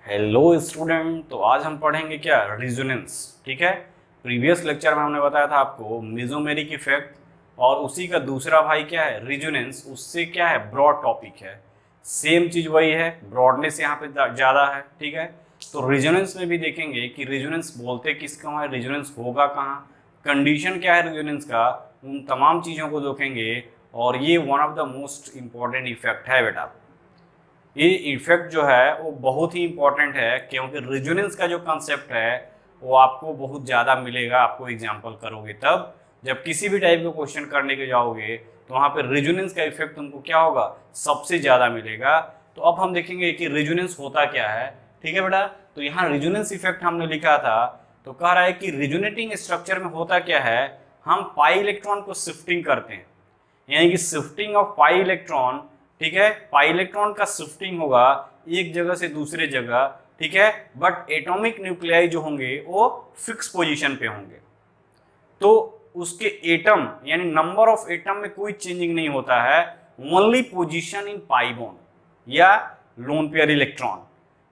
Hello student, तो आज हम पढ़ेंगे क्या रिजोनेंस। ठीक है, प्रीवियस लेक्चर में हमने बताया था आपको मेसोमेरिक इफेक्ट और उसी का दूसरा भाई क्या है रिजोनेंस। उससे क्या है ब्रॉड टॉपिक है, सेम चीज वही है, ब्रॉडनेस यहाँ पे ज़्यादा है। ठीक है, तो रिजोनेंस में भी देखेंगे कि रिजोनेंस बोलते किसका है, रिजोनेंस होगा कहाँ, कंडीशन क्या है रिजोनेंस का, उन तमाम चीज़ों को देखेंगे। और ये one of the most important effect है बेटा। ये इफेक्ट जो है वो बहुत ही इंपॉर्टेंट है, क्योंकि रिजोनेंस का जो कंसेप्ट है वो आपको बहुत ज़्यादा मिलेगा। आपको एग्जाम्पल करोगे तब, जब किसी भी टाइप का क्वेश्चन करने के जाओगे तो वहाँ पे रिजोनेंस का इफेक्ट तुमको क्या होगा, सबसे ज़्यादा मिलेगा। तो अब हम देखेंगे कि रिजोनेंस होता क्या है। ठीक है बेटा, तो यहाँ रिजोनेंस इफेक्ट हमने लिखा था, तो कह रहा है कि रिजोनेटिंग स्ट्रक्चर में होता क्या है, हम पाई इलेक्ट्रॉन को शिफ्टिंग करते हैं, यानी कि शिफ्टिंग ऑफ पाई इलेक्ट्रॉन। ठीक है, पाई इलेक्ट्रॉन का शिफ्टिंग होगा एक जगह से दूसरे जगह। ठीक है, बट एटॉमिक न्यूक्लियाई जो होंगे वो फिक्स पोजीशन पे होंगे, तो उसके एटम यानी नंबर ऑफ एटम में कोई चेंजिंग नहीं होता है, only position in pi bond या लोन पेयर इलेक्ट्रॉन।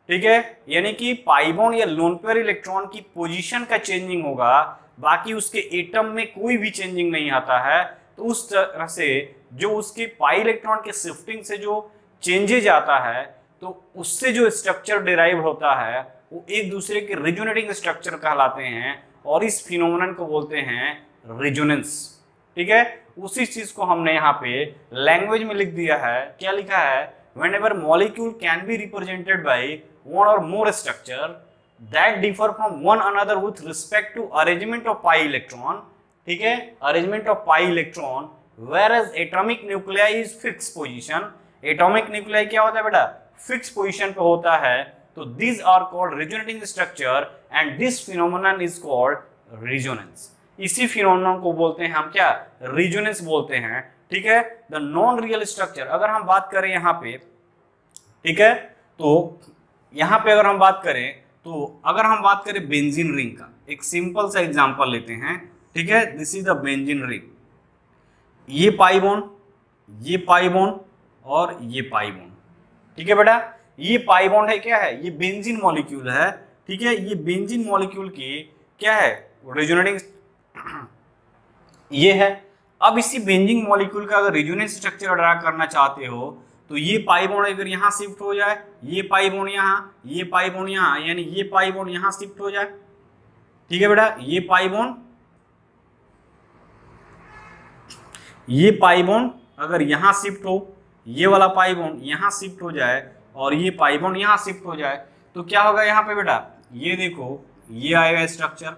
ठीक है, यानी कि पाई बॉन्ड या लोन पेयर इलेक्ट्रॉन की पोजीशन का चेंजिंग होगा, बाकी उसके एटम में कोई भी चेंजिंग नहीं आता है। तो उस तरह से जो उसके पाई इलेक्ट्रॉन के शिफ्टिंग से जो चेंजेज आता है, तो उससे जो स्ट्रक्चर डिराइव होता है वो एक दूसरे के रिजोनेटिंग स्ट्रक्चर कहलाते हैं, और इस फिनोमेनन को बोलते हैं रिजोनेंस। ठीक है, उसी चीज को हमने यहाँ पे लैंग्वेज में लिख दिया है। क्या लिखा है, whenever molecule can be represented by one or more structure that differ from one another with respect to arrangement of pi electron। ठीक है, arrangement of pi electron, whereas atomic nuclei is fixed position। Atomic nuclei क्या होता है बेटा, fix position पे होता है। तो these are called resonating structure and this phenomenon is called resonance। इसी फिनोमेनन को बोलते हैं हम क्या, रिजोनेंस बोलते हैं। ठीक है, द नॉन रियल स्ट्रक्चर अगर हम बात करें यहाँ पे, ठीक है, तो यहाँ पे अगर हम बात करें, तो अगर हम बात करें बेंजीन रिंग का, एक सिंपल सा एग्जांपल लेते हैं। ठीक है, this is the benzene ring, ये पाई बॉन्ड, ये पाई बॉन्ड और ये पाई बॉन्ड। ठीक है बेटा, ये पाई बॉन्ड है, क्या है, ये बेंजीन मॉलिक्यूल है। ठीक है, ये बेंजीन मॉलिक्यूल की क्या है, रेजोनेटिंग ये है। अब इसी बेंजीन मॉलिक्यूल का अगर रेजोनेंस स्ट्रक्चर ड्रा करना चाहते हो, तो ये पाई बॉन्ड अगर यहाँ शिफ्ट हो जाए, ये पाई बॉन्ड यहाँ, ये पाई बॉन्ड यहाँ, यानी ये पाई बॉन्ड यहाँ शिफ्ट हो जाए। ठीक है बेटा, ये पाई बॉन्ड, ये पाई बॉन्ड अगर यहाँ शिफ्ट हो, ये वाला पाई बॉन्ड यहाँ शिफ्ट हो जाए और ये पाई बॉन्ड यहाँ शिफ्ट हो जाए, तो क्या होगा यहाँ पे बेटा, ये देखो, ये आएगा स्ट्रक्चर,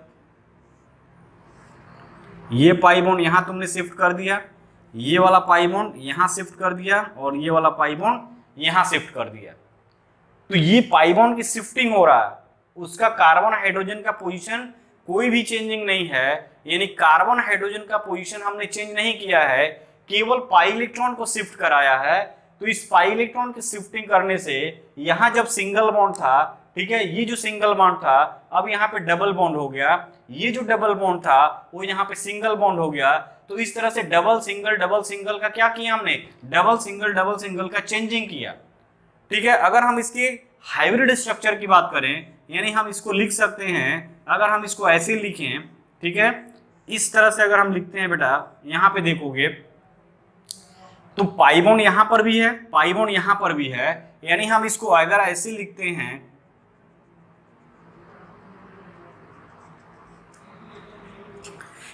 ये पाई बॉन्ड यहाँ तुमने शिफ्ट कर दिया, ये वाला पाई बॉन्ड यहाँ शिफ्ट कर दिया और ये वाला पाई बॉन्ड यहाँ शिफ्ट कर दिया। तो ये पाई बॉन्ड की शिफ्टिंग हो रहा है, उसका कार्बन हाइड्रोजन का पोजीशन कोई भी चेंजिंग नहीं है, यानी कार्बन हाइड्रोजन का पोजीशन हमने चेंज नहीं किया है, केवल पाई इलेक्ट्रॉन को शिफ्ट कराया है। तो इस पाई इलेक्ट्रॉन की शिफ्टिंग करने से यहाँ जब सिंगल बॉन्ड था, ठीक है, ये जो सिंगल बॉन्ड था अब यहाँ पे डबल बॉन्ड हो गया, ये जो डबल बॉन्ड था वो यहाँ पे सिंगल बॉन्ड हो गया। तो इस तरह से डबल सिंगल का क्या किया हमने, डबल सिंगल का चेंजिंग किया। ठीक है, अगर हम इसके हाइब्रिड स्ट्रक्चर की बात करें, यानी हम इसको लिख सकते हैं, अगर हम इसको ऐसे लिखें, ठीक है, इस तरह से अगर हम लिखते हैं बेटा, यहाँ पे देखोगे तो पाई बॉन्ड यहाँ पर भी है, पाई बॉन्ड यहाँ पर भी है, यानी हम इसको अगर ऐसे लिखते हैं,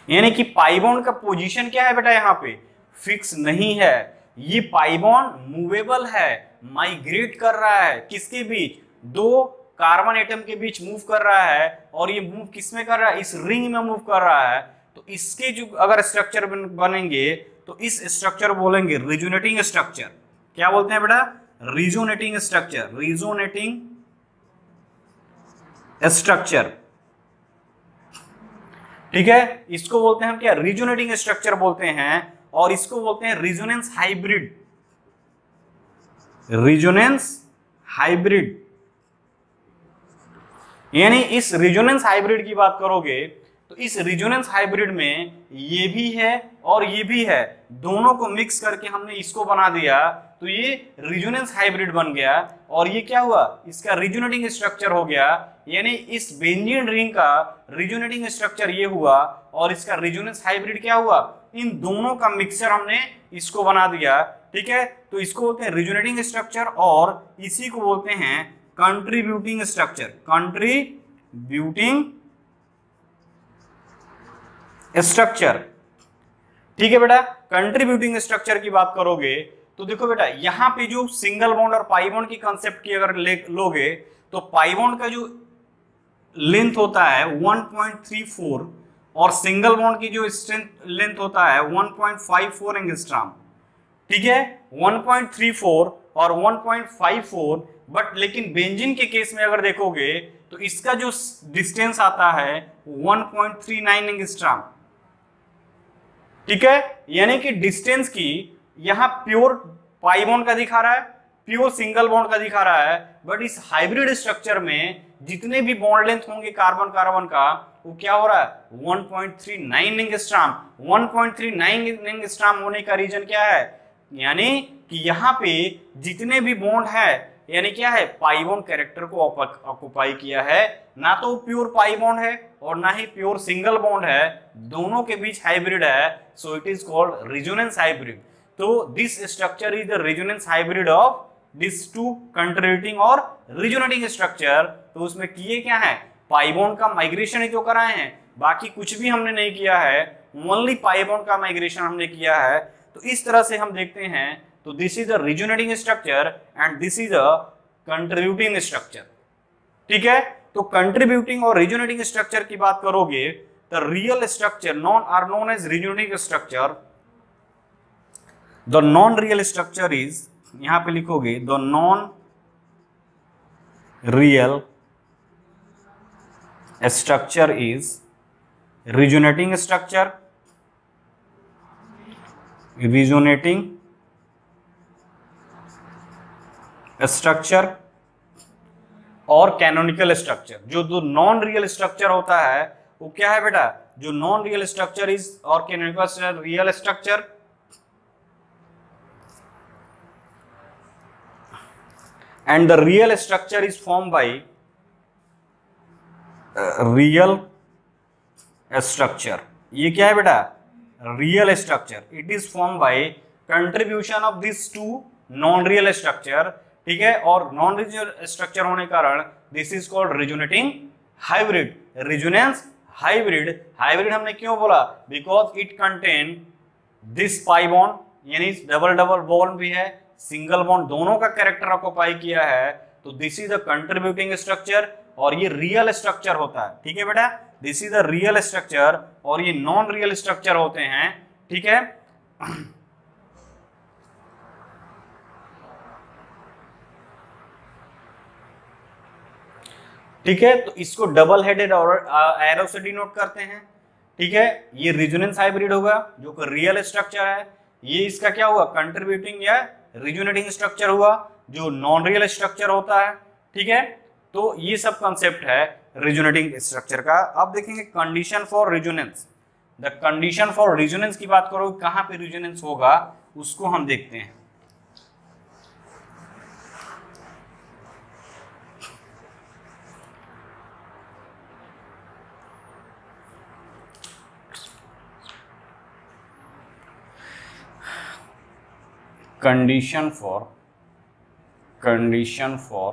यानी कि पाई बॉन्ड का पोजीशन क्या है बेटा, यहाँ पे फिक्स नहीं है, ये पाई बॉन्ड मूवेबल है, माइग्रेट कर रहा है, किसके बीच, दो कार्बन एटम के बीच मूव कर रहा है, और ये मूव किस में कर रहा है, इस रिंग में मूव कर रहा है। तो इसके जो अगर स्ट्रक्चर बनेंगे तो इस स्ट्रक्चर बोलेंगे रिजोनेटिंग स्ट्रक्चर। क्या बोलते हैं बेटा, रिजोनेटिंग स्ट्रक्चर, रिजोनेटिंग स्ट्रक्चर। ठीक है, इसको बोलते हैं हम क्या, रिजोनेटिंग स्ट्रक्चर बोलते हैं, और इसको बोलते हैं रिजोनेंस हाइब्रिड, रिजोनेंस हाइब्रिड। यानी इस रिजोनेंस हाइब्रिड की बात करोगे तो इस रिजोनेंस हाइब्रिड में ये भी है और ये भी है, दोनों को मिक्स करके हमने इसको बना दिया। तो तो ये रिजोनेंस हाइब्रिड बन गया और ये क्या हुआ, इसका रिजोनेटिंग स्ट्रक्चर हो गया, यानी इस बेंजीन रिंग का रिजोनेटिंग स्ट्रक्चर ये हुआ और इसका रिजोनेंस हाइब्रिड क्या हुआ, इन दोनों का मिक्सचर हमने इसको बना दिया। ठीक है, तो इसको बोलते हैं रिजोनेटिंग स्ट्रक्चर और इसी को बोलते हैं कंट्रीब्यूटिंग स्ट्रक्चर, कंट्रीब्यूटिंग स्ट्रक्चर। ठीक है बेटा, कंट्रीब्यूटिंग स्ट्रक्चर की बात करोगे तो देखो बेटा, यहां पे जो सिंगल बॉन्ड और पाई बॉन्ड की कंसेप्ट की अगर लोगे तो पाई बॉन्ड का जो लेंथ होता है 1.34 और सिंगल बॉन्ड की जो स्ट्रेंथ लेंथ होता है 1.54 एंगस्ट्रॉम। ठीक है, 1.34 और 1.54, बट लेकिन बेंजीन के केस में अगर देखोगे तो इसका जो डिस्टेंस आता है 1.39 एंगस्ट्रॉम। ठीक है, यानी कि डिस्टेंस की यहां प्योर पाई बॉन्ड का दिखा रहा है, प्योर सिंगल बॉन्ड का दिखा रहा है, बट इस हाइब्रिड स्ट्रक्चर में जितने भी बॉन्ड लेंथ होंगे कार्बन कार्बन का वो क्या हो रहा है 1.39 एंगस्ट्रॉम। 1.39 एंगस्ट्रॉम होने का रीजन क्या है, यानी कि यहाँ पे जितने भी बॉन्ड है यानी क्या है पाई बॉन्ड कैरेक्टर को ऑक्युपाई किया है, ना तो प्योर पाई बॉन्ड है और ना ही प्योर सिंगल बॉन्ड है, दोनों के बीच हाइब्रिड है, so it is called resonance hybrid. तो this structure is the resonance hybrid of this two contributing और रिजोनेटिंग स्ट्रक्चर। तो उसमें किए क्या है, पाई बॉन्ड का माइग्रेशन ही तो कराए हैं, बाकी कुछ भी हमने नहीं किया है, ओनली पाई बॉन्ड का माइग्रेशन हमने किया है। तो इस तरह से हम देखते हैं, तो this is a resonating structure and this is a contributing structure. ठीक है, तो कंट्रीब्यूटिंग और रिजोनेटिंग स्ट्रक्चर की बात करोगे the real structure non are known as resonating structure. The non real structure is, यहां पे लिखोगे the non real structure is resonating structure, resonating structure और कैनोनिकल स्ट्रक्चर। जो नॉन रियल स्ट्रक्चर होता है वो क्या है बेटा, जो नॉन रियल स्ट्रक्चर इज और canonical structure real structure. And the real structure is form by real structure. ये क्या है बेटा, real structure, it is form by contribution of this to non real structure. ठीक है, और नॉन रियल स्ट्रक्चर होने के कारण this is called resonating hybrid, resonance hybrid. Hybrid हमने क्यों बोला, because it contain this pi bond, यानी डबल डबल बॉन्ड भी है, सिंगल बॉन्ड, दोनों का कैरेक्टर ऑक्युपाई किया है, तो this is the contributing structure और ये रियल स्ट्रक्चर होता है। ठीक है बेटा, this is the real structure और ये नॉन रियल स्ट्रक्चर होते हैं। ठीक है, ठीक है, तो इसको डबल हेडेड और एरो से डिनोट करते हैं। ठीक है, ये रिजोनेंस हाइब्रिड होगा जो कि रियल स्ट्रक्चर है, ये इसका क्या हुआ कंट्रीब्यूटिंग या रिजोनेटिंग स्ट्रक्चर हुआ जो नॉन रियल स्ट्रक्चर होता है। ठीक है, तो ये सब कंसेप्ट है रिजोनेटिंग स्ट्रक्चर का। अब देखेंगे condition for resonance. The condition for resonance की बात करो, कहां पे रिजोनेंस होगा उसको हम देखते हैं। condition for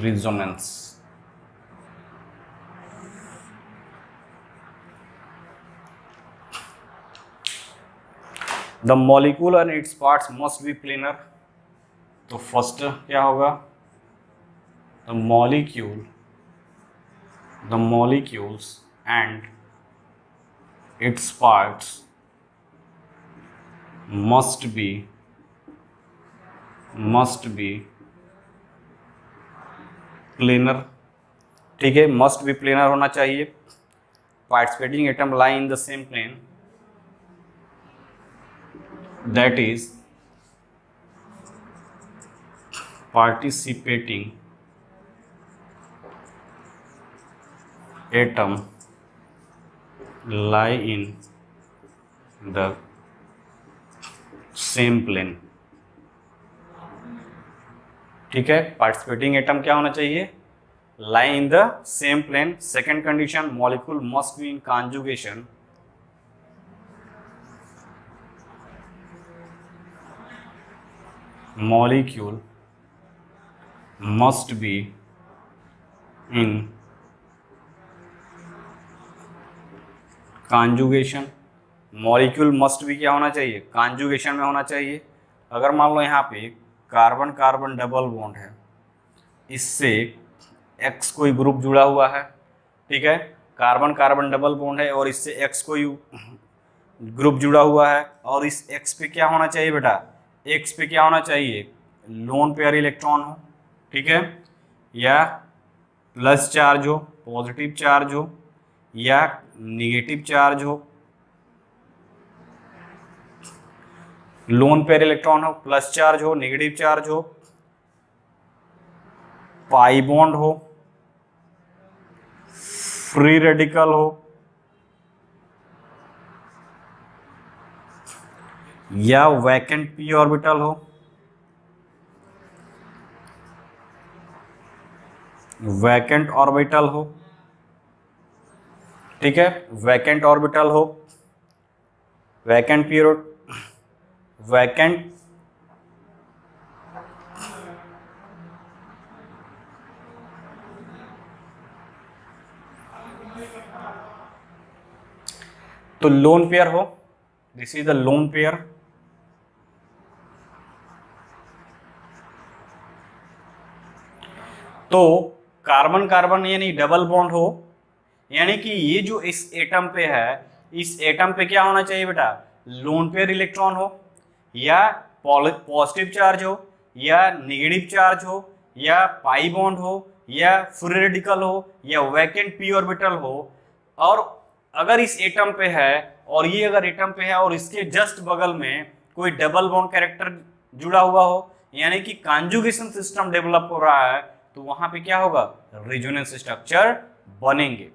resonance। the molecule and its parts must be planar। तो फर्स्ट क्या होगा, the molecules and its parts must be planar। ठीक है, must be planar होना चाहिए। participating atom lie in the same plane, that is participating atom lie in the same plane. ठीक है, participating atom क्या होना चाहिए, lie in the same plane. Second condition, molecule must be in conjugation, molecule must be in conjugation। Molecule must भी क्या होना चाहिए, conjugation में होना चाहिए। अगर मान लो यहाँ पे कार्बन कार्बन डबल बॉन्ड है, इससे एक्स कोई ग्रुप जुड़ा हुआ है, ठीक है, कार्बन कार्बन डबल बॉन्ड है और इससे एक्स कोई ग्रुप जुड़ा हुआ है, और इस एक्स पे क्या होना चाहिए बेटा, एक्स पे क्या होना चाहिए, लोन पेयर इलेक्ट्रॉन हो, ठीक है, या प्लस चार्ज हो, पॉजिटिव चार्ज हो, या निगेटिव चार्ज हो। लोन पेयर इलेक्ट्रॉन हो, प्लस चार्ज हो, नेगेटिव चार्ज हो, पाई बॉन्ड हो, फ्री रेडिकल हो, या वैकेंट पी ऑर्बिटल हो, वैकेंट ऑर्बिटल हो, ठीक है, वैकेंट ऑर्बिटल हो, वैकेंट पीरियड, वैकेंट तो लोन पेयर हो, this is the lone pair. तो कार्बन कार्बन यानी डबल बॉन्ड हो, यानी कि ये जो इस एटम पे है, इस एटम पे क्या होना चाहिए बेटा, लोन पेयर इलेक्ट्रॉन हो, या पॉजिटिव चार्ज हो, या नेगेटिव चार्ज हो, या पाई बॉन्ड हो, या फ्री रेडिकल हो, या वैकेंट पी ऑर्बिटल हो। और अगर इस एटम पे है, और ये अगर एटम पे है और इसके जस्ट बगल में कोई डबल बॉन्ड कैरेक्टर जुड़ा हुआ हो, यानी कि कॉन्जुगेशन सिस्टम डेवलप हो रहा है, तो वहां पे क्या होगा, रेजोनेंस स्ट्रक्चर बनेंगे।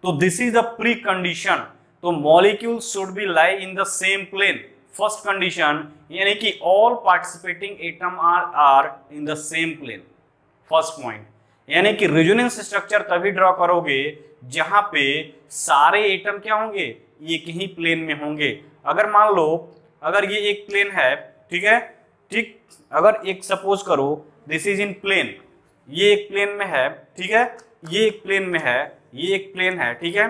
तो this is the pre condition. तो molecule should be lie in the same plane, first condition, यानी कि all participating atom are in the same plane, first point. यानी कि रेजोनेंस स्ट्रक्चर तभी ड्रॉ करोगे जहां पे सारे एटम क्या होंगे, एक ही प्लेन में होंगे। अगर मान लो अगर ये एक प्लेन है, ठीक है, ठीक, अगर एक सपोज करो दिस इज इन प्लेन, ये एक प्लेन में है, ठीक है, ये एक प्लेन में है, ये एक प्लेन है, ठीक है,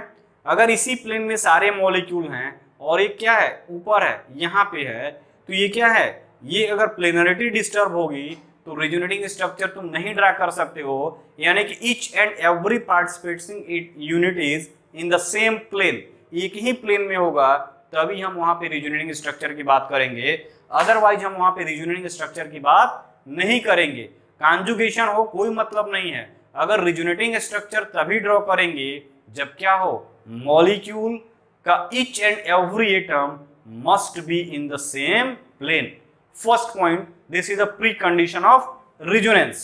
अगर इसी प्लेन में सारे मॉलिक्यूल हैं और एक क्या है, ऊपर है, यहाँ पे है, तो ये क्या है, ये अगर प्लेनरिटी डिस्टर्ब होगी तो रेजोनेटिंग स्ट्रक्चर तुम नहीं ड्रा कर सकते हो। यानी कि each and every participating unit is in the same plane, एक ही प्लेन में होगा, तभी हम वहां पे रेजोनेटिंग स्ट्रक्चर की बात करेंगे, अदरवाइज हम वहां पे रेजोनेटिंग स्ट्रक्चर की बात नहीं करेंगे। कॉन्जुगेशन हो कोई मतलब नहीं है, अगर रेजोनेटिंग स्ट्रक्चर तभी ड्रॉ करेंगे जब क्या हो, मॉलिक्यूल का each and every atom must be in the same plane. First point, this is the pre condition of resonance.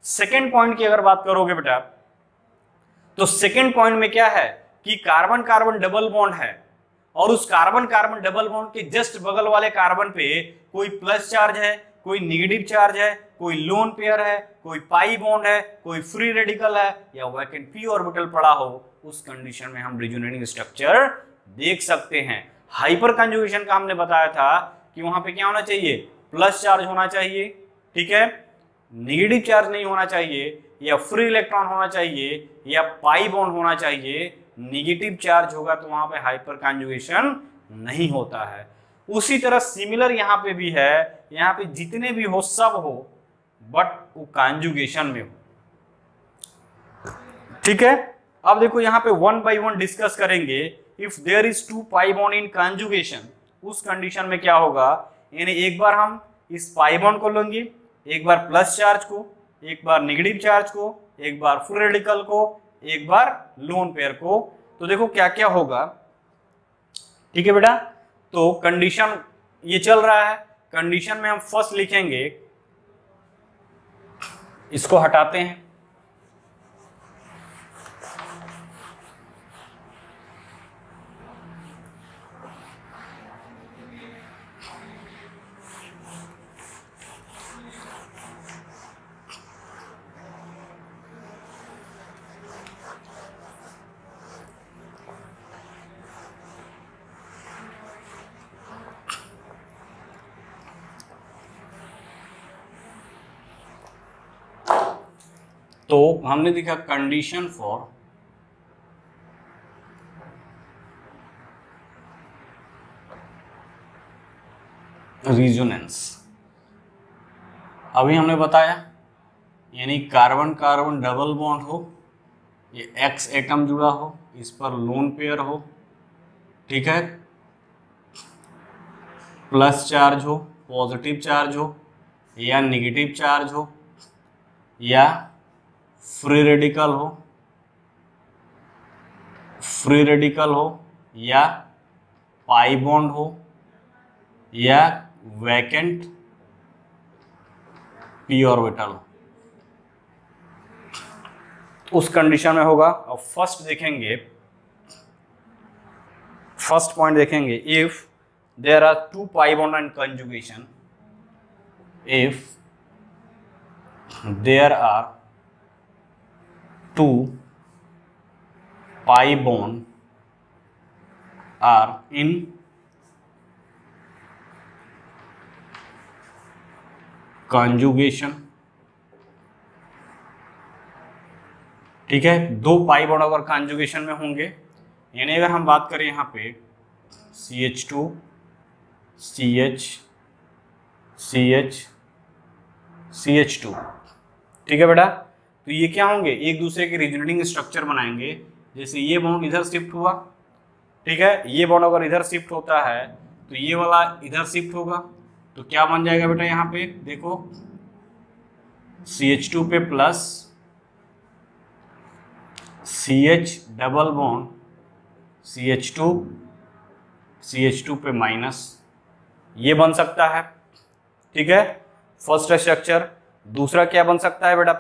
Second point की अगर बात करोगे बेटा, तो सेकेंड पॉइंट में क्या है कि कार्बन कार्बन डबल बॉन्ड है, और उस कार्बन कार्बन डबल बॉन्ड के जस्ट बगल वाले कार्बन पे कोई प्लस चार्ज है, कोई नेगेटिव चार्ज है, कोई लोन पेयर है, कोई पाई बॉन्ड है, कोई फ्री रेडिकल है, या वैकेंट पी ऑर्बिटल पड़ा हो, उस कंडीशन में हम रेजोनेटिंग स्ट्रक्चर देख सकते हैं। हाइपर कंजुगेशन का हमने बताया था कि वहां पे क्या होना चाहिए, प्लस चार्ज होना चाहिए, ठीक है, नेगेटिव चार्ज नहीं होना चाहिए, या फ्री इलेक्ट्रॉन होना चाहिए, या पाई बॉन्ड होना चाहिए। नेगेटिव चार्ज होगा तो वहां पे हाइपर कंजुगेशन नहीं होता है। उसी तरह सिमिलर यहाँ पे भी है, यहाँ पे जितने भी हो सब हो, बट वो कंजुगेशन में हो, ठीक है। अब देखो यहाँ पे वन बाय वन डिस्कस करेंगे। If there is two pi bond in conjugation, उस कंडीशन में क्या होगा, यानी एक बार हम इस पाई बॉन्ड को लेंगे, एक बार प्लस चार्ज को, एक बार नेगेटिव चार्ज को, एक बार फ्री रेडिकल को, एक बार लोन पेयर को, तो देखो क्या क्या होगा, ठीक है बेटा। तो कंडीशन ये चल रहा है, कंडीशन में हम फर्स्ट लिखेंगे, इसको हटाते हैं, तो हमने देखा कंडीशन फॉर रेजोनेंस, अभी हमने बताया, यानी कार्बन कार्बन डबल बॉन्ड हो, ये एक्स एटम जुड़ा हो, इस पर लोन पेयर हो, ठीक है, प्लस चार्ज हो, पॉजिटिव चार्ज हो या नेगेटिव चार्ज हो, या फ्री रेडिकल हो, या पाई बॉन्ड हो, या वैकेंट पी ऑर्बिटल हो, उस कंडीशन में होगा। अब फर्स्ट देखेंगे, फर्स्ट पॉइंट देखेंगे, if there are two pi bond and conjugation, if there are two pi bond are in conjugation, ठीक है, दो पाई बॉन्ड अगर कंजुगेशन में होंगे, यानी अगर हम बात करें यहाँ पे CH2 CH CH CH2, ठीक है बेटा, तो ये क्या होंगे, एक दूसरे के रिजोनेटिंग स्ट्रक्चर बनाएंगे। जैसे ये बॉन्ड इधर शिफ्ट हुआ, ठीक है, ये बॉन्ड अगर इधर शिफ्ट होता है तो ये वाला इधर शिफ्ट होगा, तो क्या बन जाएगा बेटा, यहाँ पे देखो CH2 पे plus CH double bond CH2 पे माइनस, ये बन सकता है, ठीक है, फर्स्ट स्ट्रक्चर। दूसरा क्या बन सकता है बेटा,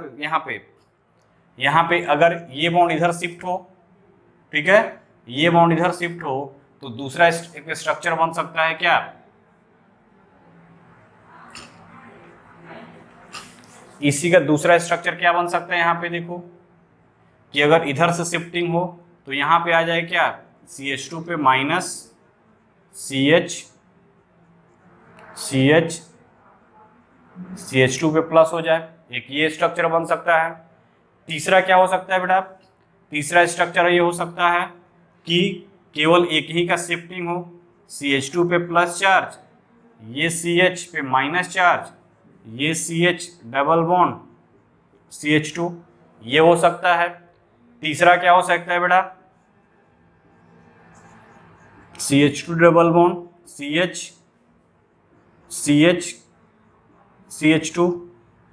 यहाँ पे अगर ये बॉन्ड इधर शिफ्ट हो, ठीक है, ये बॉन्ड इधर शिफ्ट हो, तो दूसरा स्ट्रक्चर बन सकता है क्या, इसी का दूसरा स्ट्रक्चर क्या बन सकता है, यहाँ पे देखो कि अगर इधर से शिफ्टिंग हो तो यहाँ पे आ जाए क्या, CH2 पे माइनस CH2 पे प्लस हो जाए, एक ये स्ट्रक्चर बन सकता है। तीसरा क्या हो सकता है बेटा, तीसरा स्ट्रक्चर ये हो सकता है कि केवल एक ही का शिफ्टिंग हो, CH2 पे प्लस चार्ज, ये CH पे माइनस चार्ज, ये CH डबल बॉन्ड CH2, ये हो सकता है। तीसरा क्या हो सकता है बेटा, CH2 डबल बॉन्ड CH2,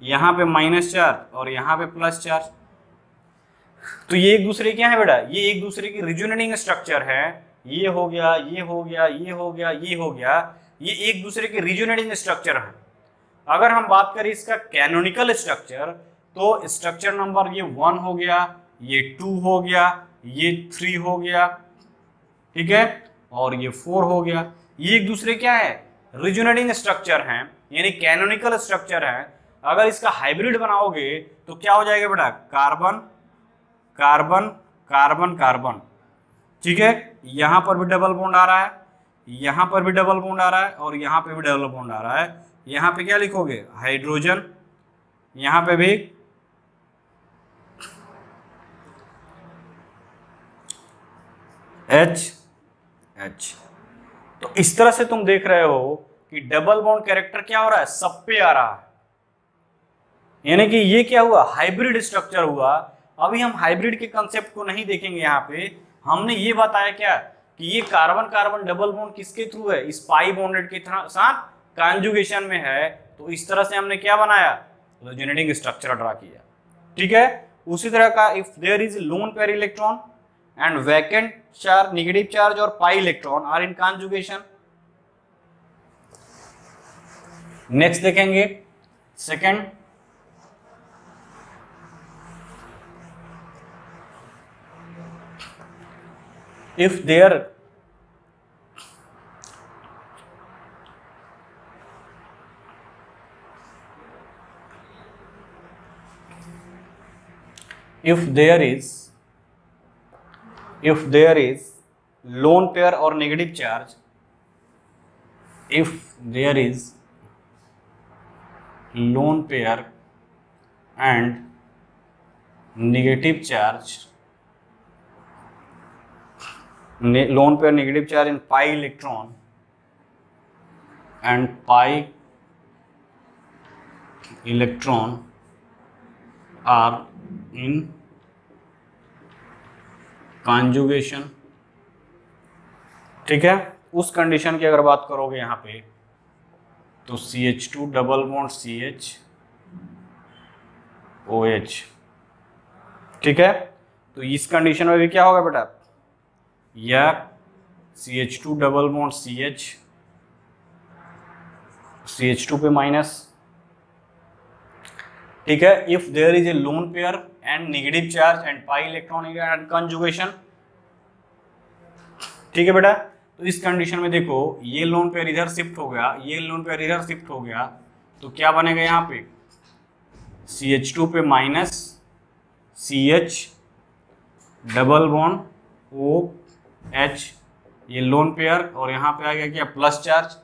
यहाँ पे माइनस चार्ज और यहाँ पे प्लस चार्ज, तो ये एक दूसरे क्या है बेटा, ये एक दूसरे की रिजोनेटिंग स्ट्रक्चर है, ये हो गया, ये हो गया, ये हो गया, ये हो गया, ये एक दूसरे के रिजोनेटिंग स्ट्रक्चर है। अगर हम बात करें इसका कैनोनिकल स्ट्रक्चर, तो स्ट्रक्चर नंबर ये 1 हो गया, ये 2 हो गया, ये 3 हो गया, ठीक है, और ये 4 हो गया, ये एक दूसरे क्या है, रिजोनेटिंग स्ट्रक्चर हैं, यानी कैनोनिकल स्ट्रक्चर है। अगर इसका हाइब्रिड बनाओगे तो क्या हो जाएगा बेटा, कार्बन कार्बन कार्बन कार्बन, ठीक है, यहां पर भी डबल बॉन्ड आ रहा है, यहां पर भी डबल बॉन्ड आ रहा है, और यहां पे भी डबल बॉन्ड आ रहा है। यहां पे क्या लिखोगे, हाइड्रोजन, यहां पे भी H। तो इस तरह से तुम देख रहे हो कि डबल बॉन्ड कैरेक्टर क्या हो रहा है, सब पे आ रहा है, यानी कि ये क्या हुआ, हाइब्रिड स्ट्रक्चर हुआ। अभी हम हाइब्रिड के कंसेप्ट को नहीं देखेंगे, यहाँ पे हमने ये बताया क्या कि ये कार्बन कार्बन डबल बॉन्ड किसके थ्रू है, इस पाई बॉन्डेड के साथ कॉन्जुगेशन में है, तो इस तरह से हमने क्या बनाया, रिजोनेटिंग स्ट्रक्चर ड्रा किया, ठीक है। उसी तरह का if there is lone pair electron and vacant charge, negative charge और pi electron are in conjugation. Next देखेंगे second, if there is lone pair or negative charge, if there is lone pair and negative charge, lone pair negative charge in pi electron and pi electron are in conjugation। ठीक है, उस condition की अगर बात करोगे यहाँ पे तो CH2 double bond CH OH। ठीक है, तो इस कंडीशन में भी क्या होगा बेटा, या CH2 डबल बॉन्ड CH2 पे माइनस। ठीक है, if there is a lone pair and negative charge and pi electron and conjugation. ठीक है बेटा, तो इस कंडीशन में देखो ये लोन पेयर इधर शिफ्ट हो गया, ये लोन पेयर इधर शिफ्ट हो गया, तो क्या बनेगा यहाँ पे CH2 पे minus CH double bond OH, ये लोन पेयर, और यहाँ पे आ गया क्या प्लस चार्ज।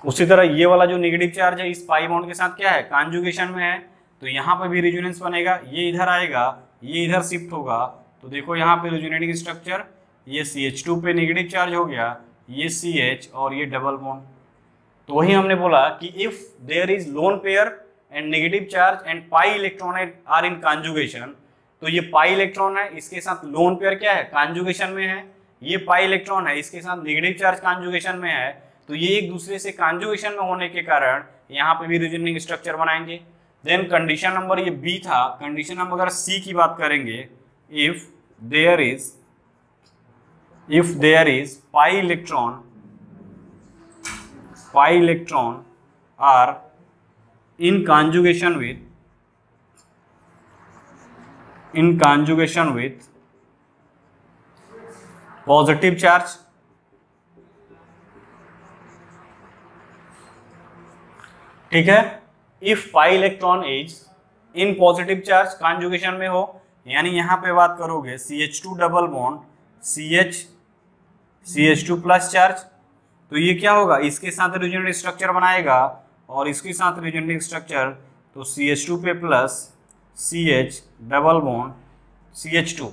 उसी तरह ये वाला जो नेगेटिव चार्ज है इस पाई बॉन्ड के साथ क्या है कॉन्जुगेशन में है, तो यहाँ पे भी रेजोनेंस बनेगा, ये इधर आएगा, ये इधर शिफ्ट होगा, तो देखो यहाँ पे रेजोनेटिंग स्ट्रक्चर, ये CH2 पे नेगेटिव चार्ज हो गया, ये CH और ये डबल बॉन्ड। तो वही हमने बोला कि if there is lone pair and negative charge and pi electron are in conjugation, तो ये पाई इलेक्ट्रॉन है, इसके साथ लोन पेयर क्या है कॉन्जुगेशन में है, ये पाई इलेक्ट्रॉन है, इसके साथ नेगेटिव चार्ज कॉन्जुगेशन में है, तो ये एक दूसरे से कॉन्जुगेशन में होने के कारण यहाँ पे भी रेजोनेटिंग स्ट्रक्चर बनाएंगे। देन कंडीशन नंबर ये बी था। कंडीशन नंबर अगर सी की बात करेंगे, if there is pi electron are in conjugation with positive charge, ठीक है, if pi electron is in positive charge conjugation में हो, यानी यहाँ पे बात करोगे CH2 double bond CH2 plus charge, तो ये क्या होगा इसके साथ रेजोनेटिंग स्ट्रक्चर बनाएगा, और इसके साथ रेजोनेटिंग स्ट्रक्चर तो CH2 पे plus CH double bond CH2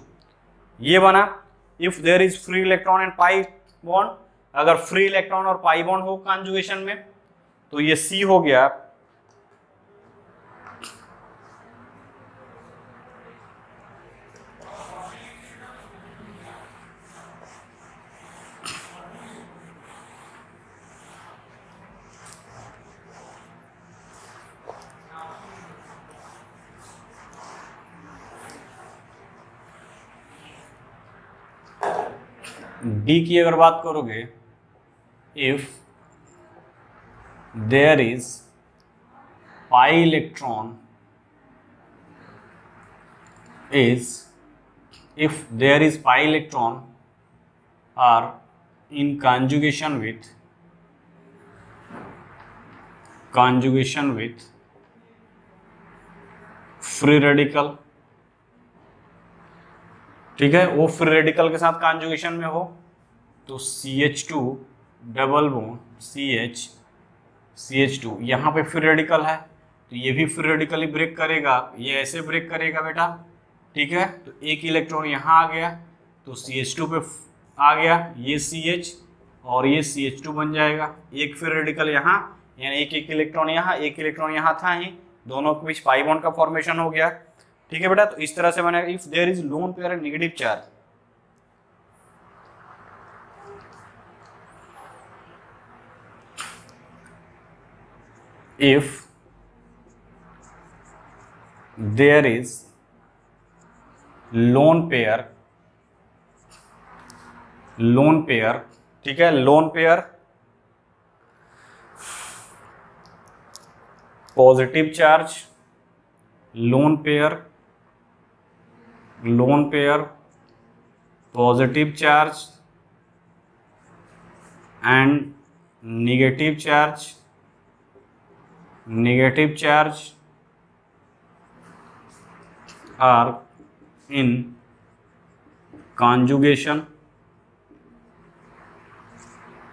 ये बना। If there is free electron and pi bond, अगर फ्री इलेक्ट्रॉन और पाई बॉन्ड हो कॉन्जुगेशन में तो ये C हो गया, डी की अगर बात करोगे, if there is pi electron are in conjugation with free radical, ठीक है, वो फ्री रेडिकल के साथ कॉन्जुगेशन में हो तो CH2 डबल बॉन्ड CH2 यहाँ पे फ्री रेडिकल है, तो ये भी फ्री रेडिकली ब्रेक करेगा, ये ऐसे ब्रेक करेगा बेटा। ठीक है, तो एक इलेक्ट्रॉन यहाँ आ गया तो CH2 पे आ गया, ये CH और ये CH2 बन जाएगा, एक फ्री रेडिकल यहाँ, यानी एक इलेक्ट्रॉन यहाँ, एक इलेक्ट्रॉन यहाँ था ही, दोनों के बीच पाई बॉन्ड का फॉर्मेशन हो गया। ठीक है बेटा, तो इस तरह से बनेगा if there is lone pair and negative charge. If there is lone pair, ठीक है, lone pair positive charge, lone pair positive charge and negative charge are in conjugation.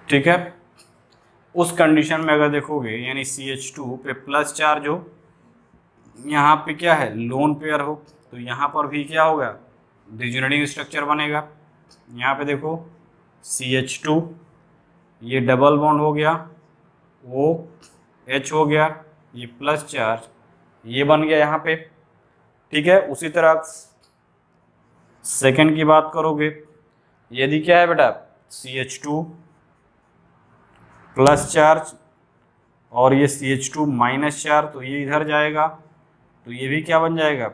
ठीक है, उस कंडीशन में अगर देखोगे यानी CH2 पे प्लस चार्ज हो यहाँ पे क्या है, लोन पेयर हो, तो यहाँ पर भी क्या होगा, रिजोनेटिंग स्ट्रक्चर बनेगा। यहाँ पे देखो CH2, ये डबल बॉन्ड हो गया, OH हो गया, ये प्लस चार्ज ये बन गया यहाँ पे। ठीक है, उसी तरह सेकंड की बात करोगे, यदि क्या है बेटा, CH2 प्लस चार्ज और ये CH2 माइनस चार्ज, तो ये इधर जाएगा, तो ये भी क्या बन जाएगा,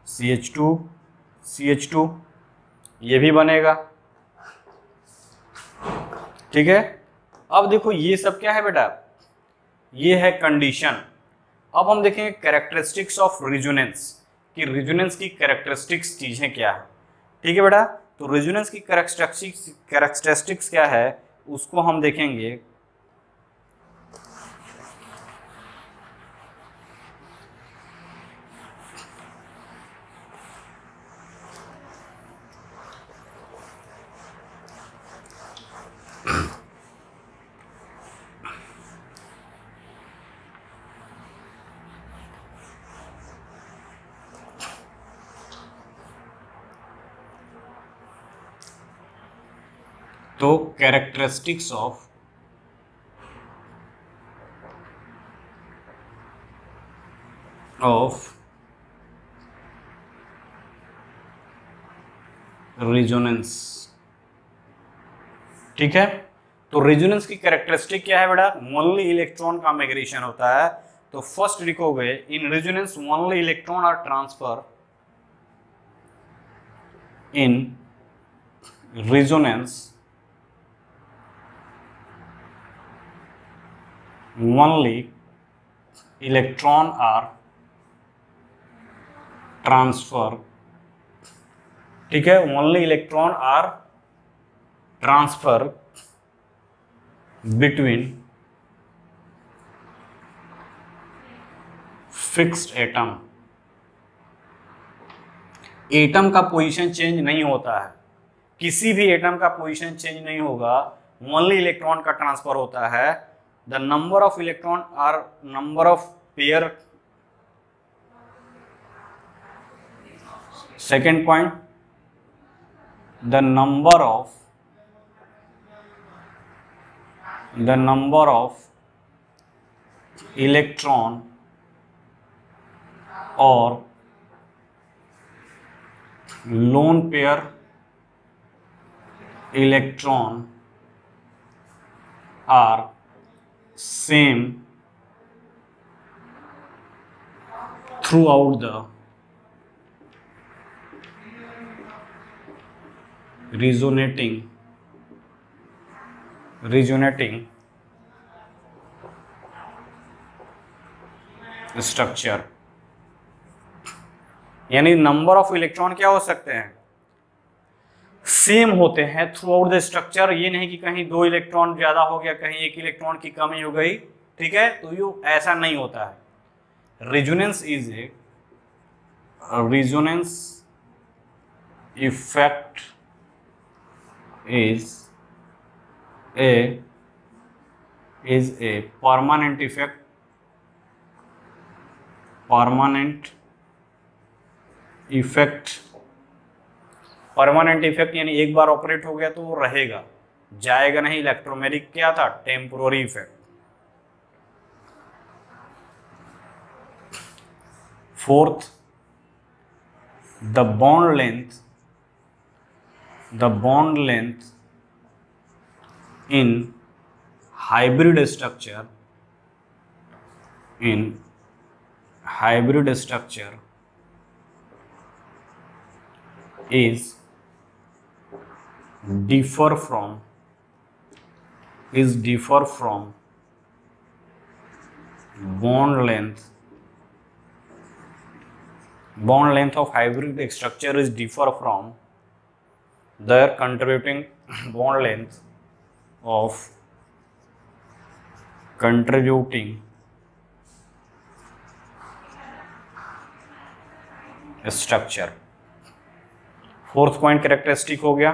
CH2 CH2, ये भी बनेगा। ठीक है, अब देखो ये सब क्या है बेटा, ये है कंडीशन। अब हम देखेंगे कैरेक्टरिस्टिक्स ऑफ रिजोनेंस, कि रिजोनेंस की कैरेक्टरिस्टिक्स चीजें क्या है। ठीक है बेटा, तो रिजोनेंस की कैरेक्टरिस्टिक्स क्या है उसको हम देखेंगे। तो कैरेक्टरिस्टिक्स ऑफ रेजोनेंस। ठीक है, तो रेजोनेंस की कैरेक्टरिस्टिक क्या है बेटा, ओनली इलेक्ट्रॉन का माइग्रेशन होता है। तो फर्स्ट लिखोगे, in resonance only electron are transfer, in resonance only electron are transfer। ठीक है, only electron are transfer between fixed atom। Atom का पोजीशन चेंज नहीं होता है, किसी भी एटम का पोजीशन चेंज नहीं होगा, ओनली इलेक्ट्रॉन का ट्रांसफर होता है। The number of electron or number of pair, second point, the number of electron or lone pair electron are same throughout the resonating structure. यानी नंबर ऑफ इलेक्ट्रॉन क्या हो सकते हैं, सेम होते हैं थ्रू आउट द स्ट्रक्चर। ये नहीं कि कहीं 2 इलेक्ट्रॉन ज्यादा हो गया, कहीं 1 इलेक्ट्रॉन की कमी हो गई। ठीक है, तो ये ऐसा नहीं होता है। Resonance is a resonance effect is a permanent effect, permanent effect यानी एक बार ऑपरेट हो गया तो वो रहेगा, जाएगा नहीं। इलेक्ट्रोमेरिक क्या था, temporary effect. Fourth, the bond length in hybrid structure is differ from bond length of hybrid structure is differ from their contributing bond length of contributing structure। Fourth point characteristic हो गया।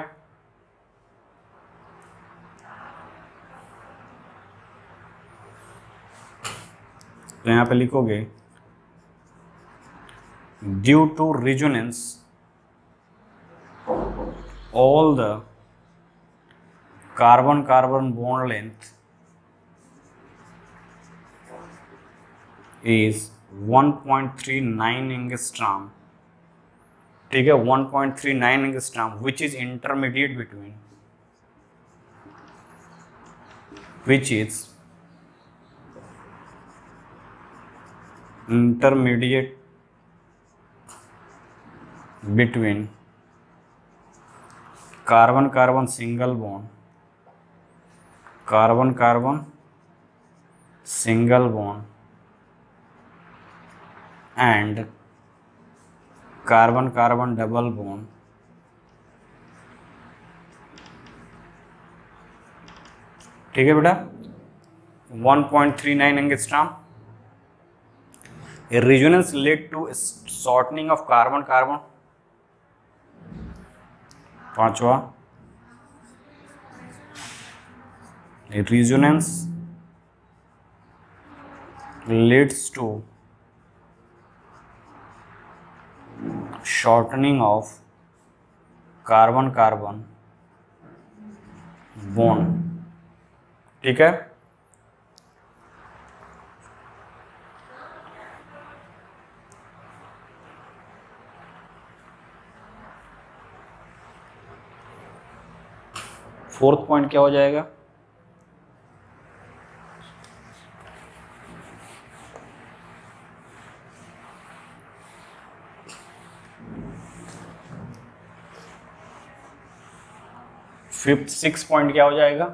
तो यहां पे लिखोगे due to resonance all the carbon-carbon bond length is 1.39 angstrom, ठीक है, 1.39 angstrom, which is intermediate between, which is intermediate between carbon carbon single bond, carbon carbon single bond and carbon carbon double bond, ठीक है बेटा, 1.39 angstrom. A resonance led to shortening of carbon carbon. पांचवा, resonance leads to shortening of carbon carbon bond, ठीक है। Fourth point क्या हो जाएगा? Six point क्या हो जाएगा?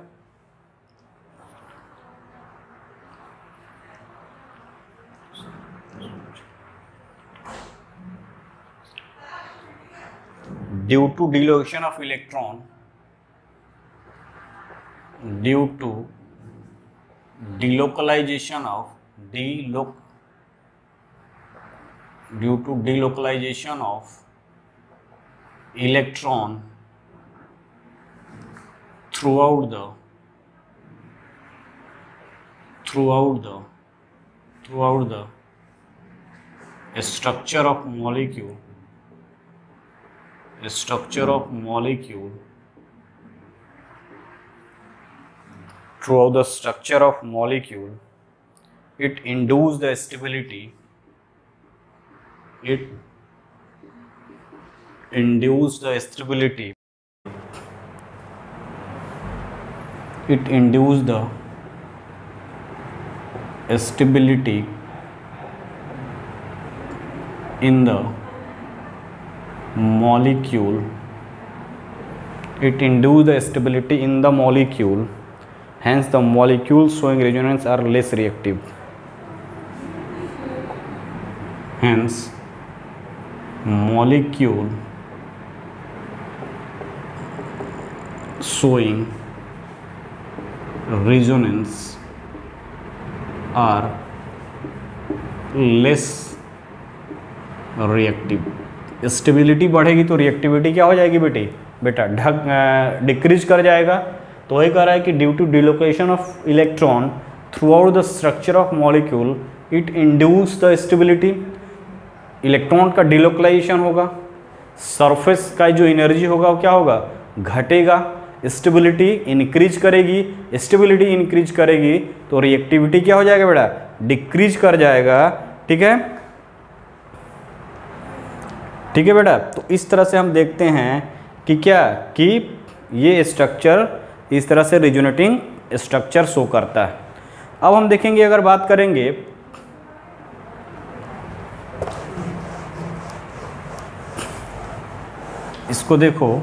Due to delocation of electron, due to delocalization of electron throughout the structure of molecule, throughout the structure of molecule, it induces the stability, it induces the stability in the molecule, it induces the stability in the molecule. Hence, the molecules showing resonance are less reactive. Hence, molecule showing resonance are less reactive. Stability बढ़ेगी तो reactivity क्या हो जाएगी बेटा decrease कर जाएगा। तो वही कह रहा है कि due to delocation of electron throughout the structure of molecule it induce the stability. Electron का डिलोकलाइजेशन होगा, सरफेस का जो एनर्जी होगा वो क्या होगा, घटेगा, स्टेबिलिटी इंक्रीज करेगी। स्टेबिलिटी इंक्रीज करेगी तो रिएक्टिविटी क्या हो जाएगा बेटा, डिक्रीज कर जाएगा। ठीक है, ठीक है बेटा। तो इस तरह से हम देखते हैं कि क्या कि ये स्ट्रक्चर इस तरह से रिजोनेटिंग स्ट्रक्चर शो करता है। अब हम देखेंगे, अगर बात करेंगे इसको, देखो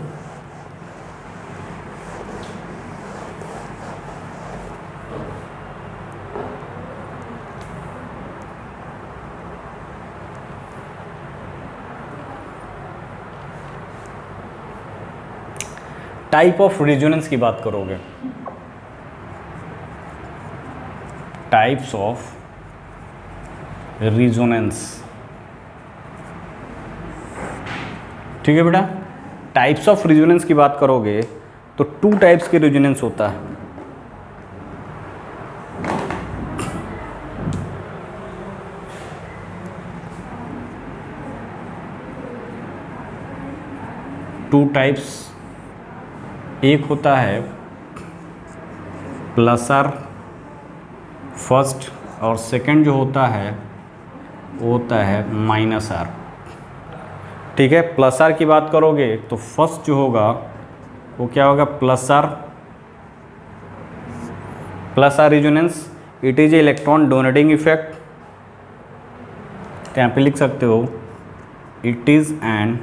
टाइप ऑफ रेजोनेंस की बात करोगे, टाइप्स ऑफ रेजोनेंस, ठीक है बेटा। टाइप्स ऑफ रेजोनेंस की बात करोगे तो 2 टाइप्स के रेजोनेंस होता है। टू टाइप्स, एक होता है प्लस आर फर्स्ट, और सेकंड जो होता है वो होता है माइनस आर। ठीक है, प्लस आर की बात करोगे तो फर्स्ट जो होगा वो क्या होगा, plus R resonance, it is electron donating effect. यहाँ पे लिख सकते हो it is an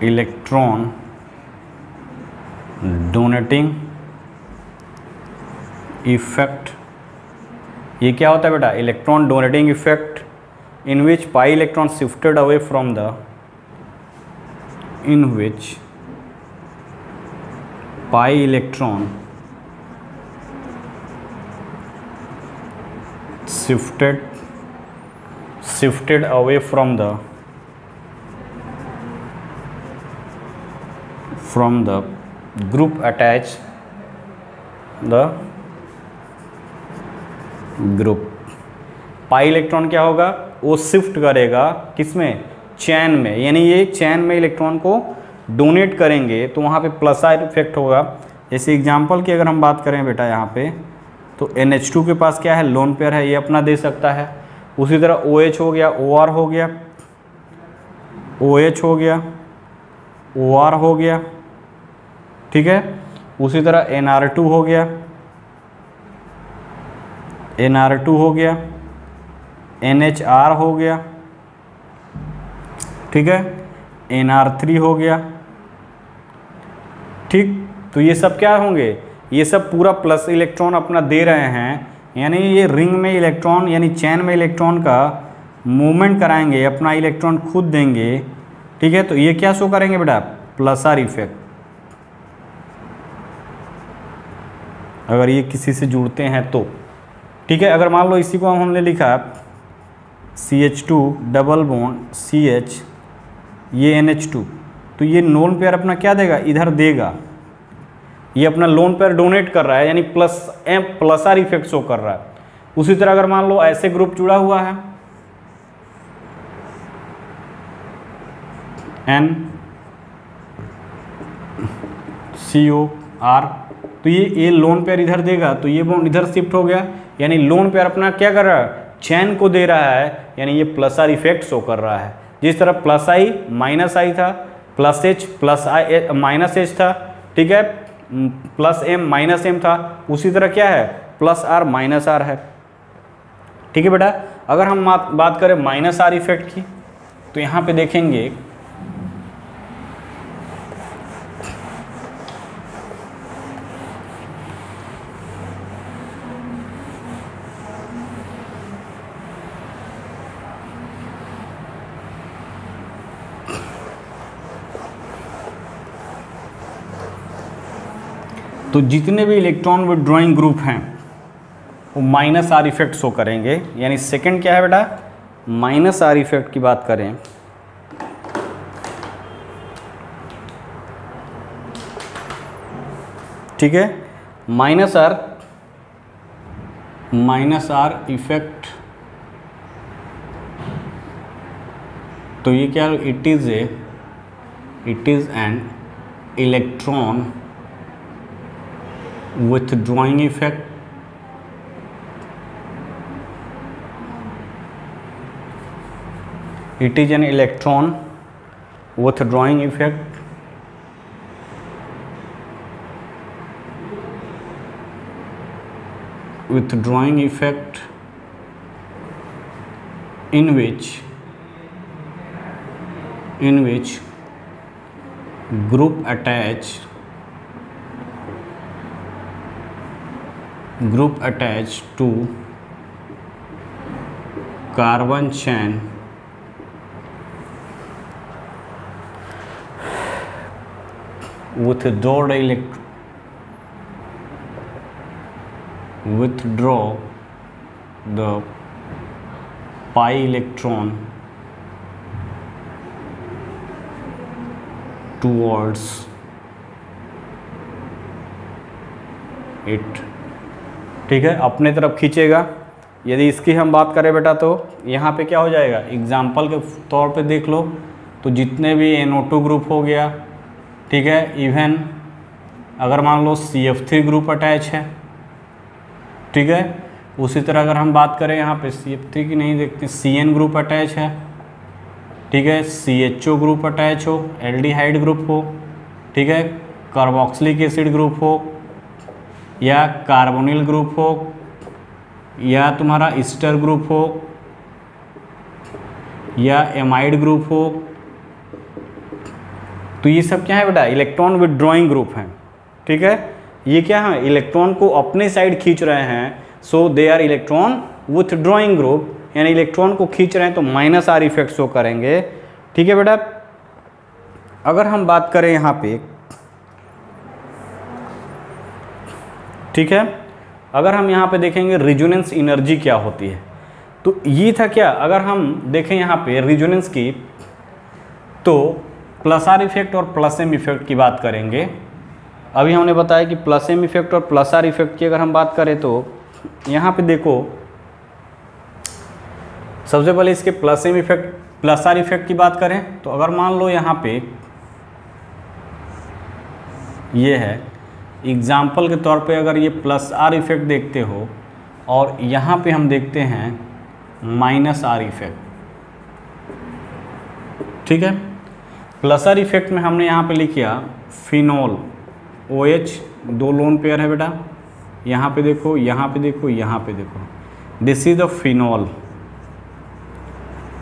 electron donating effect. ये क्या होता है बेटा, electron donating effect in which pi electron shifted away from the, in which pi electron shifted away from the group attached the group। Pi electron क्या होगा, वो shift करेगा किसमें, चैन में, यानी ये चैन में इलेक्ट्रॉन को डोनेट करेंगे तो वहाँ पे प्लस आर इफेक्ट होगा। जैसे एग्जांपल की अगर हम बात करें बेटा यहाँ पे, तो NH2 के पास क्या है, लोन पेयर है, ये अपना दे सकता है। उसी तरह OH हो गया, OR हो गया, OH हो गया, OR हो गया। ठीक है, उसी तरह NR2 हो गया, NR2 हो गया, NHR हो गया। ठीक है, NR3 हो गया। ठीक, तो ये सब क्या होंगे, ये सब पूरा प्लस इलेक्ट्रॉन अपना दे रहे हैं, यानी ये रिंग में इलेक्ट्रॉन यानी चैन में इलेक्ट्रॉन का मूवमेंट कराएंगे, अपना इलेक्ट्रॉन खुद देंगे। ठीक है, तो ये क्या शो करेंगे बेटा, प्लस आर इफेक्ट। अगर ये किसी से जुड़ते हैं तो ठीक है, अगर मान लो इसी को हमने लिखा CH2 डबल बॉन्ड CH, ये NH2, तो ये लोन पेयर अपना क्या देगा, इधर देगा, ये अपना लोन पेयर डोनेट कर रहा है, यानी प्लस आर इफेक्ट शो कर रहा है। उसी तरह अगर मान लो ऐसे ग्रुप जुड़ा हुआ है NCOR, तो ये लोन पेयर इधर देगा, तो ये बॉन्ड इधर शिफ्ट हो गया, यानी लोन पेयर अपना क्या कर रहा है, चैन को दे रहा है, यानी ये प्लस आर इफेक्ट शो कर रहा है। जिस तरह प्लस आई माइनस आई था, प्लस एच प्लस आई माइनस एच था। ठीक है, प्लस एम माइनस एम था, उसी तरह क्या है, प्लस आर माइनस आर है। ठीक है बेटा, अगर हम बात करें माइनस आर इफेक्ट की, तो यहाँ पे देखेंगे तो जितने भी इलेक्ट्रॉन विथड्रॉइंग ग्रुप हैं वो माइनस आर इफेक्ट शो करेंगे। यानी सेकंड क्या है बेटा, माइनस आर इफेक्ट की बात करें ठीक है, माइनस आर इफेक्ट, तो ये क्या, it is an electron withdrawing effect, it is an electron withdrawing effect in which group attached to carbon chain withdraw the pi electron towards it। ठीक है, अपने तरफ खींचेगा। यदि इसकी हम बात करें बेटा, तो यहाँ पे क्या हो जाएगा, एग्जाम्पल के तौर पे देख लो, तो जितने भी NO2 ग्रुप हो गया, ठीक है, इवन अगर मान लो CF3 ग्रुप अटैच है, ठीक है, उसी तरह अगर हम बात करें यहाँ पे CF3 की नहीं देखते, CN ग्रुप अटैच है, ठीक है, CHO ग्रुप अटैच हो, एल्डिहाइड ग्रुप हो, ठीक है, कार्बोक्सिलिक एसिड ग्रुप हो, या कार्बोनिल ग्रुप हो, या तुम्हारा ईस्टर ग्रुप हो, या एमाइड ग्रुप हो, तो ये सब क्या है बेटा, इलेक्ट्रॉन विथड्रॉइंग ग्रुप हैं, ठीक है। ये क्या है, इलेक्ट्रॉन को अपने साइड खींच रहे हैं, so they are electron withdrawing group, यानी इलेक्ट्रॉन को खींच रहे हैं तो -R इफेक्ट शो करेंगे, ठीक है बेटा। अगर हम बात करें यहाँ पे, ठीक है, अगर हम यहाँ पे देखेंगे रिजोनेंस एनर्जी क्या होती है, तो ये था क्या, अगर हम देखें यहाँ पे रिजोनेंस की, तो +R इफेक्ट और +M इफेक्ट की बात करेंगे। अभी हमने बताया कि +M इफेक्ट और +R इफेक्ट की अगर हम बात करें तो यहाँ पे देखो, सबसे पहले इसके +M इफेक्ट +R इफेक्ट की बात करें तो अगर मान लो यहाँ पे ये है, एग्जाम्पल के तौर पे अगर ये +R इफेक्ट देखते हो और यहाँ पे हम देखते हैं -R इफेक्ट, ठीक है। +R इफेक्ट में हमने यहाँ पे लिख किया फिनॉल OH, 2 लोन पेयर है बेटा, यहाँ पे देखो, यहाँ पे देखो, यहाँ पे देखो, दिस इज द फिनॉल,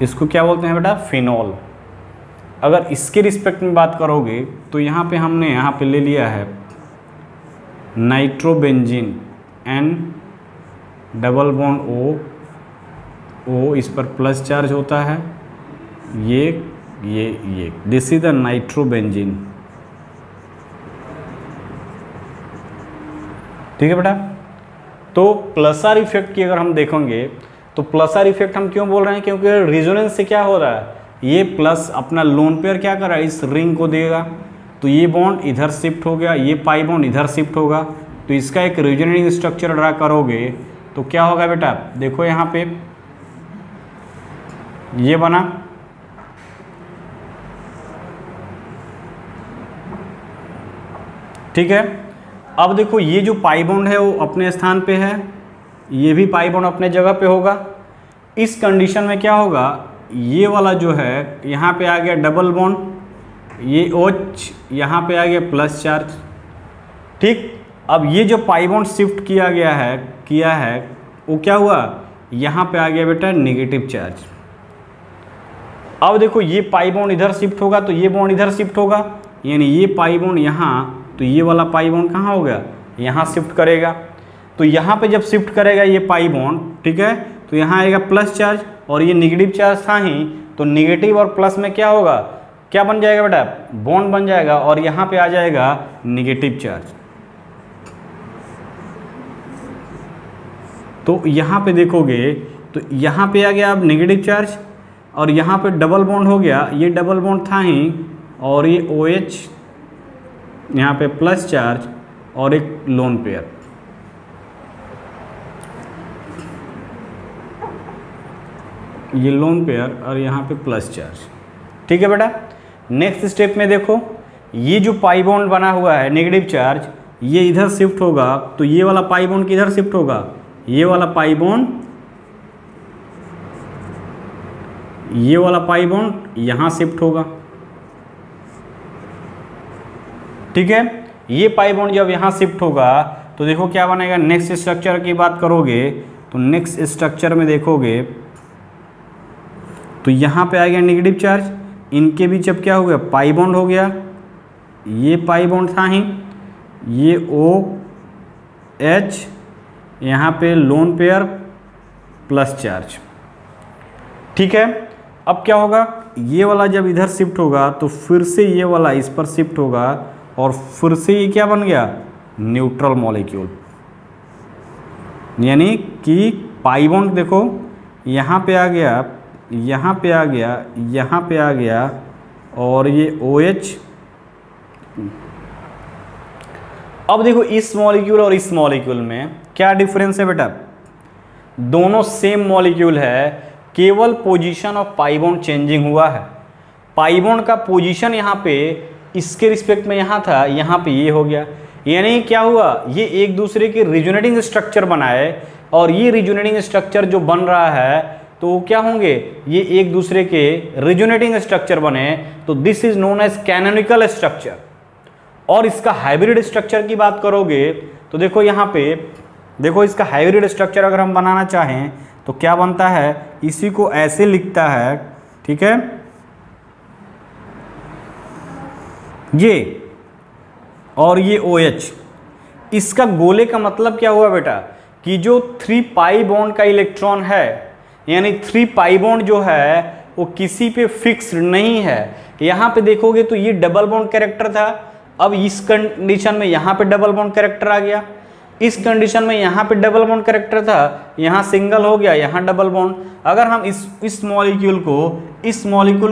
इसको क्या बोलते हैं बेटा, फिनॉल। अगर इसके रिस्पेक्ट में बात करोगे तो यहाँ पे हमने यहाँ पे ले लिया है nitrobenzene, N double bond O, इस पर प्लस चार्ज होता है, ये दिस इज द नाइट्रोबेंजीन, ठीक है बेटा। तो +R इफेक्ट की अगर हम देखेंगे तो +R इफेक्ट हम क्यों बोल रहे हैं, क्योंकि रेजोनेंस से क्या हो रहा है, ये प्लस अपना लोन पेयर क्या कर रहा है, इस रिंग को देगा, तो ये बॉन्ड इधर शिफ्ट हो गया, ये पाई बॉन्ड इधर शिफ्ट होगा, तो इसका एक रेजोनेटिंग स्ट्रक्चर ड्रा करोगे तो क्या होगा बेटा, देखो यहाँ पे ये बना, ठीक है। अब देखो ये जो पाई बॉन्ड है वो अपने स्थान पे है, ये भी पाई बॉन्ड अपने जगह पे होगा। इस कंडीशन में क्या होगा, ये वाला जो है यहाँ पे आ गया डबल बॉन्ड, ये OH यहाँ पे आ गया प्लस चार्ज, ठीक। अब ये जो पाई बॉन्ड शिफ्ट किया है वो क्या हुआ, यहाँ पे आ गया बेटा नेगेटिव चार्ज। अब देखो ये पाई बॉन्ड इधर शिफ्ट होगा तो ये बॉन्ड इधर शिफ्ट होगा, यानी ये पाई बॉन्ड यहाँ, तो ये वाला पाई बॉन्ड कहाँ हो गया, यहाँ शिफ्ट करेगा। तो यहाँ पे जब शिफ्ट करेगा ये पाई बॉन्ड, ठीक है, तो यहाँ आएगा प्लस चार्ज और ये नेगेटिव चार्ज था ही, तो नेगेटिव और प्लस में क्या होगा, क्या बन जाएगा बेटा, बॉन्ड बन जाएगा और यहाँ पे आ जाएगा नेगेटिव चार्ज। तो यहाँ पे देखोगे तो यहाँ पे आ गया अब नेगेटिव चार्ज और यहाँ पे डबल बॉन्ड हो गया, ये डबल बॉन्ड था ही और ये OH यहाँ पे प्लस चार्ज और एक लोन पेयर, ये लोन पेयर और यहाँ पे प्लस चार्ज, ठीक है बेटा। नेक्स्ट स्टेप में देखो, ये जो पाई बॉन्ड बना हुआ है नेगेटिव चार्ज, ये इधर शिफ्ट होगा तो ये वाला पाई बॉन्ड किधर शिफ्ट होगा, ये वाला पाई बॉन्ड यहाँ शिफ्ट होगा, ठीक है। ये पाई बॉन्ड जब यहाँ शिफ्ट होगा तो देखो क्या बनेगा, नेक्स्ट स्ट्रक्चर की बात करोगे तो नेक्स्ट स्ट्रक्चर में देखोगे तो यहाँ पे आ गया नेगेटिव चार्ज, इनके बीच अब क्या हो गया, पाई बॉन्ड हो गया, ये पाई बॉन्ड था ही, ये OH यहाँ पे लोन पेयर प्लस चार्ज, ठीक है। अब क्या होगा, ये वाला जब इधर शिफ्ट होगा तो फिर से ये वाला इस पर शिफ्ट होगा और फिर से ये क्या बन गया, न्यूट्रल मॉलिक्यूल, यानी कि पाई बॉन्ड देखो यहाँ पे आ गया, यहाँ पे आ गया, यहाँ पे आ गया और ये OH। अब देखो इस मॉलिक्यूल और इस मॉलिक्यूल में क्या डिफरेंस है बेटा, दोनों सेम मॉलिक्यूल है, केवल position of pi bond changing हुआ है। पाई बॉन्ड का पोजीशन यहाँ पे इसके रिस्पेक्ट में यहाँ था, यहाँ पे ये हो गया। यानी क्या हुआ, ये एक दूसरे के रिजोनेटिंग स्ट्रक्चर बनाए, और ये रिजोनेटिंग स्ट्रक्चर जो बन रहा है तो क्या होंगे, ये एक दूसरे के रिजोनेटिंग स्ट्रक्चर बने, तो this is known as canonical structure. और इसका हाइब्रिड स्ट्रक्चर की बात करोगे तो देखो यहाँ पे, देखो इसका हाइब्रिड स्ट्रक्चर अगर हम बनाना चाहें तो क्या बनता है, इसी को ऐसे लिखता है, ठीक है, ये और ये OH। इसका गोले का मतलब क्या हुआ बेटा, कि जो 3 पाई बॉन्ड का इलेक्ट्रॉन है, यानी 3 पाई बॉन्ड जो है वो किसी पे फिक्स नहीं है। यहाँ पे देखोगे तो ये डबल बॉन्ड कैरेक्टर था, अब इस कंडीशन में यहाँ पे डबल बॉन्ड कैरेक्टर आ गया, इस कंडीशन में यहाँ पे डबल बॉन्ड कैरेक्टर था, यहाँ सिंगल हो गया, यहाँ डबल बॉन्ड। अगर हम इस मॉलिक्यूल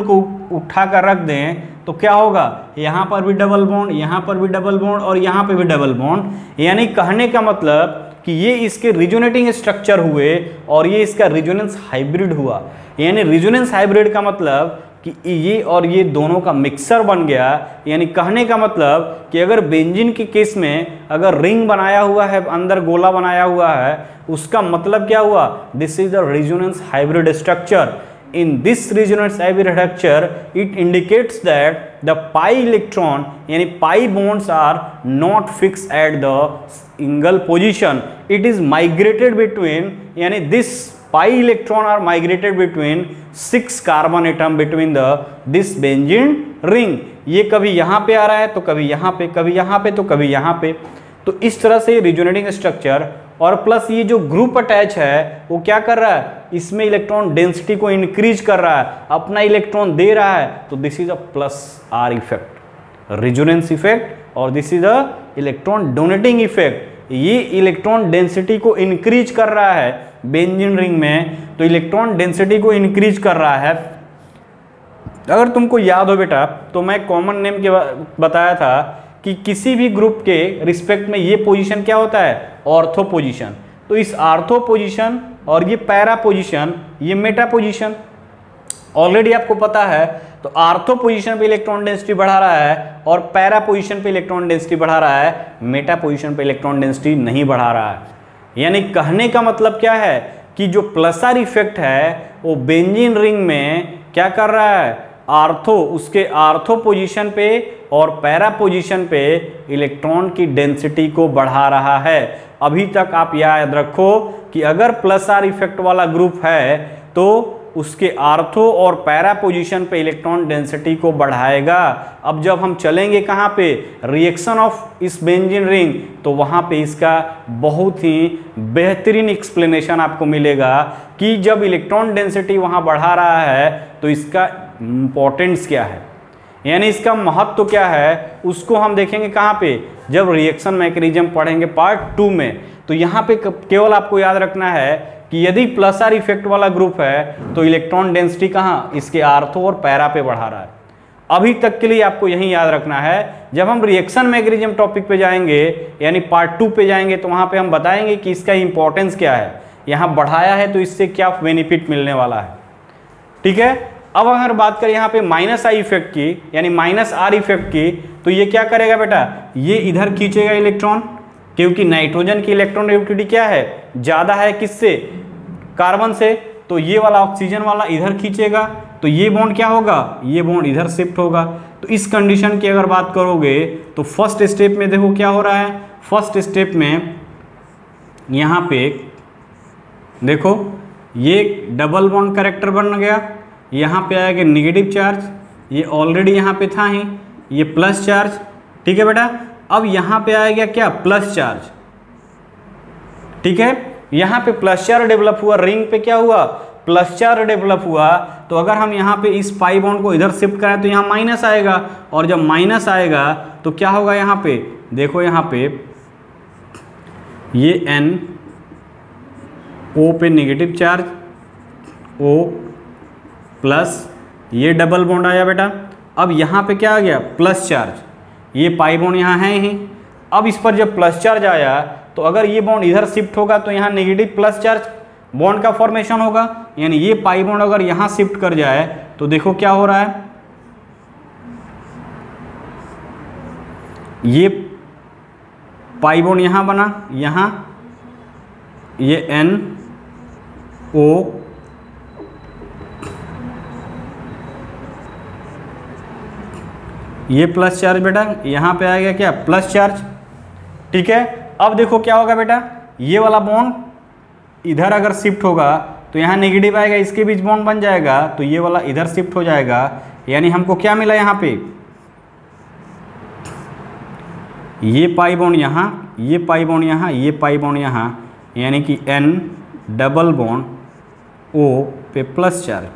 को उठा कर रख दें तो क्या होगा, यहाँ पर भी डबल बॉन्ड, यहाँ पर भी डबल बॉन्ड और यहाँ पे भी डबल बॉन्ड। यानी कहने का मतलब कि ये इसके रिजोनेटिंग स्ट्रक्चर हुए और ये इसका रिजोनेंस हाइब्रिड हुआ। यानी रिजोनेंस हाइब्रिड का मतलब कि ये और ये दोनों का मिक्सर बन गया। यानी कहने का मतलब कि अगर बेंजीन के केस में अगर रिंग बनाया हुआ है, अंदर गोला बनाया हुआ है, उसका मतलब क्या हुआ, this is the resonance hybrid structure. In this resonance hybrid structure, it indicates that the pi electron, यानी pi bonds are not fixed at the single position. It is migrated between, यानी this pi electron are migrated between 6 carbon atom between this benzene ring. ये कभी यहाँ पे आ रहा है तो कभी यहाँ पे, कभी यहाँ पे तो कभी यहाँ पे। तो इस तरह से रिजोनेटिंग स्ट्रक्चर, और प्लस ये जो ग्रुप अटैच है वो क्या कर रहा है, इसमें इलेक्ट्रॉन डेंसिटी को इंक्रीज कर रहा है, अपना इलेक्ट्रॉन दे रहा है, तो this is a plus R effect, resonance effect, और this is a electron donating effect. ये इलेक्ट्रॉन डेंसिटी को इंक्रीज कर रहा है बेंजीन रिंग में, तो इलेक्ट्रॉन डेंसिटी को इंक्रीज कर रहा है। अगर तुमको याद हो बेटा तो मैं कॉमन नेम के बताया था कि किसी भी ग्रुप के रिस्पेक्ट में ये पोजीशन क्या होता है, ऑर्थो पोजीशन। तो इस ऑर्थो पोजीशन और ये पैरा पोजीशन, ये मेटा पोजीशन ऑलरेडी आपको पता है। तो ऑर्थो पोजीशन पे इलेक्ट्रॉन डेंसिटी बढ़ा रहा है और पैरा पोजीशन पे इलेक्ट्रॉन डेंसिटी बढ़ा रहा है, मेटा पोजीशन पे इलेक्ट्रॉन डेंसिटी नहीं बढ़ा रहा है। यानी कहने का मतलब क्या है कि जो प्लस आर इफेक्ट है वो बेंजीन रिंग में क्या कर रहा है, आर्थो, उसके आर्थो पोजीशन पे और पैरा पोजीशन पे इलेक्ट्रॉन की डेंसिटी को बढ़ा रहा है। अभी तक आप याद रखो कि अगर प्लस आर इफेक्ट वाला ग्रुप है तो उसके आर्थो और पैरा पोजीशन पे इलेक्ट्रॉन डेंसिटी को बढ़ाएगा। अब जब हम चलेंगे कहाँ पे, रिएक्शन ऑफ इस बेंजीन रिंग, तो वहाँ पे इसका बहुत ही बेहतरीन एक्सप्लेनेशन आपको मिलेगा कि जब इलेक्ट्रॉन डेंसिटी वहाँ बढ़ा रहा है तो इसका इम्पोर्टेंस क्या है, यानी इसका महत्व क्या है, उसको हम देखेंगे कहाँ पे, जब रिएक्शन मैकेनिज्म पढ़ेंगे पार्ट 2 में। तो यहाँ पे केवल आपको याद रखना है कि यदि प्लस आर इफेक्ट वाला ग्रुप है तो इलेक्ट्रॉन डेंसिटी कहाँ, इसके आर्थो और पैरा पे बढ़ा रहा है। अभी तक के लिए आपको यही याद रखना है। जब हम रिएक्शन मैकेनिज्म टॉपिक पे जाएंगे यानी पार्ट 2 पे जाएंगे तो वहाँ पे हम बताएंगे कि इसका इंपॉर्टेंस क्या है, यहाँ बढ़ाया है तो इससे क्या बेनिफिट मिलने वाला है। ठीक है, अब अगर बात करें यहाँ पे माइनस आई इफेक्ट की, यानी माइनस आर इफेक्ट की, तो ये क्या करेगा बेटा, ये इधर खींचेगा इलेक्ट्रॉन, क्योंकि नाइट्रोजन की इलेक्ट्रॉन नेगेटिविटी क्या है, ज़्यादा है किससे, कार्बन से। तो ये वाला ऑक्सीजन वाला इधर खींचेगा, तो ये बॉन्ड क्या होगा, ये बॉन्ड इधर शिफ्ट होगा। तो इस कंडीशन की अगर बात करोगे तो फर्स्ट स्टेप में देखो क्या हो रहा है, फर्स्ट स्टेप में यहाँ पे देखो ये डबल बॉन्ड कैरेक्टर बन गया, यहाँ पे आएगा नेगेटिव चार्ज, ये ऑलरेडी यहाँ पे था ही, ये प्लस चार्ज। ठीक है बेटा, अब यहाँ पे आएगा क्या, प्लस चार्ज। ठीक है, यहाँ पे प्लस चार्ज डेवलप हुआ, रिंग पे क्या हुआ, प्लस चार्ज डेवलप हुआ। तो अगर हम यहाँ पे इस पाई बॉन्ड को इधर शिफ्ट करें तो यहाँ माइनस आएगा, और जब माइनस आएगा तो क्या होगा, यहाँ पे देखो, यहाँ पे ये N O पे नेगेटिव चार्ज, O प्लस, ये डबल बॉन्ड आया बेटा। अब यहाँ पे क्या आ गया, प्लस चार्ज, ये पाई बॉन्ड यहाँ है ही। अब इस पर जब प्लस चार्ज आया तो अगर ये बॉन्ड इधर शिफ्ट होगा तो यहाँ नेगेटिव प्लस चार्ज बॉन्ड का फॉर्मेशन होगा, यानी ये पाई बॉन्ड अगर यहाँ शिफ्ट कर जाए तो देखो क्या हो रहा है, ये पाई बॉन्ड यहाँ बना, यहाँ ये NO, ये प्लस चार्ज बेटा, यहाँ पे आएगा क्या प्लस चार्ज। ठीक है, अब देखो क्या होगा बेटा, ये वाला बॉन्ड इधर अगर शिफ्ट होगा तो यहाँ नेगेटिव आएगा, इसके बीच बॉन्ड बन जाएगा, तो ये वाला इधर शिफ्ट हो जाएगा। यानी हमको क्या मिला यहाँ पे, ये पाई बॉन्ड यहाँ, ये पाई बॉन्ड यहाँ, ये पाई बॉन्ड यहाँ, यानी कि N डबल बॉन्ड O पे प्लस चार्ज।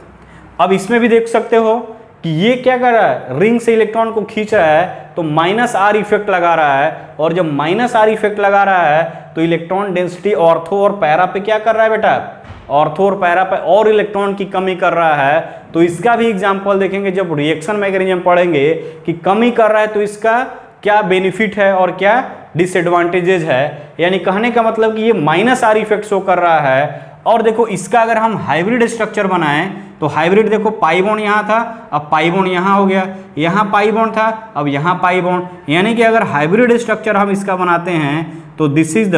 अब इसमें भी देख सकते हो कि ये क्या कर रहा है, रिंग से इलेक्ट्रॉन को खींच रहा है, तो माइनस आर इफेक्ट लगा रहा है, और जब माइनस आर इफेक्ट लगा रहा है तो इलेक्ट्रॉन डेंसिटी ऑर्थो और पैरा पे क्या कर रहा है बेटा, ऑर्थो और पैरा पे और इलेक्ट्रॉन की कमी कर रहा है। तो इसका भी एग्जांपल देखेंगे जब रिएक्शन मैकेनिज्म पढ़ेंगे कि कमी कर रहा है तो इसका क्या बेनिफिट है और क्या डिसएडवांटेजेस है। यानी कहने का मतलब कि ये माइनस आर इफेक्ट शो कर रहा है। और देखो इसका अगर हम हाइब्रिड स्ट्रक्चर बनाएं तो हाइब्रिड देखो पाई बॉन्ड यहाँ था, अब पाई बॉन्ड यहाँ हो गया, यहाँ पाई बॉन्ड था, अब यहाँ पाई बॉन्ड। यानी कि अगर हाइब्रिड स्ट्रक्चर हम इसका बनाते हैं तो this is the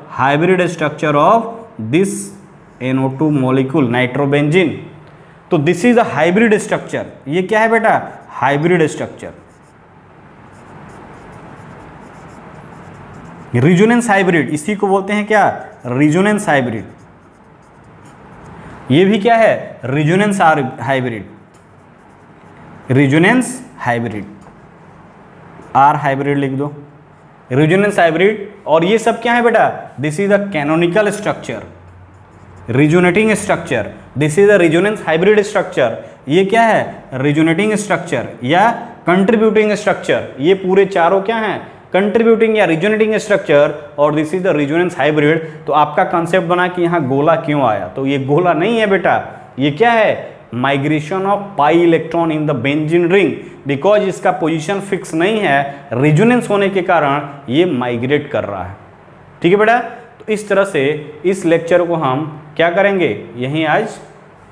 hybrid structure of this NO2 molecule nitrobenzene. तो this is the hybrid structure. ये क्या है बेटा, हाइब्रिड स्ट्रक्चर। रिजोनेंस हाइब्रिड, इसी को बोलते हैं क्या, रिजोनेंस हाइब्रिड। ये भी क्या है, resonance hybrid, resonance hybrid, or hybrid लिख दो, रिजोनेंस हाइब्रिड। और ये सब क्या है बेटा, this is the canonical structure, resonating structure, this is the resonance hybrid structure. ये क्या है, रिजोनेटिंग स्ट्रक्चर या कंट्रीब्यूटिंग स्ट्रक्चर। ये पूरे चारों क्या हैं, कंट्रीब्यूटिंग या रिजोनेटिंग स्ट्रक्चर, और this is the resonance hybrid. तो आपका कंसेप्ट बना कि यहाँ गोला क्यों आया, तो ये गोला नहीं है बेटा, ये क्या है, migration of pi electron in the benzene ring. Because इसका पोजीशन फिक्स नहीं है, रिजोनेंस होने के कारण ये माइग्रेट कर रहा है। ठीक है बेटा, तो इस तरह से इस लेक्चर को हम क्या करेंगे, यहीं आज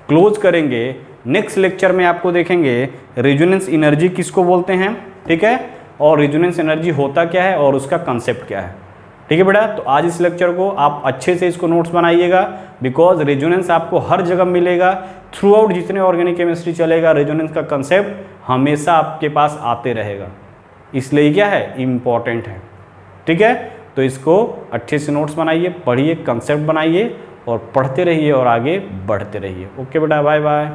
क्लोज करेंगे। नेक्स्ट लेक्चर में आपको देखेंगे रेजोनेंस एनर्जी किसको बोलते हैं, ठीक है, और रेजोनेंस एनर्जी होता क्या है और उसका कंसेप्ट क्या है। ठीक है बेटा, तो आज इस लेक्चर को आप अच्छे से इसको नोट्स बनाइएगा, बिकॉज रेजोनेंस आपको हर जगह मिलेगा। थ्रू आउट जितने ऑर्गेनिक केमिस्ट्री चलेगा, रेजोनेंस का कंसेप्ट हमेशा आपके पास आते रहेगा, इसलिए क्या है, इम्पॉर्टेंट है। ठीक है, तो इसको अच्छे से नोट्स बनाइए, पढ़िए, कंसेप्ट बनाइए और पढ़ते रहिए और आगे बढ़ते रहिए। ओके बेटा, बाय बाय।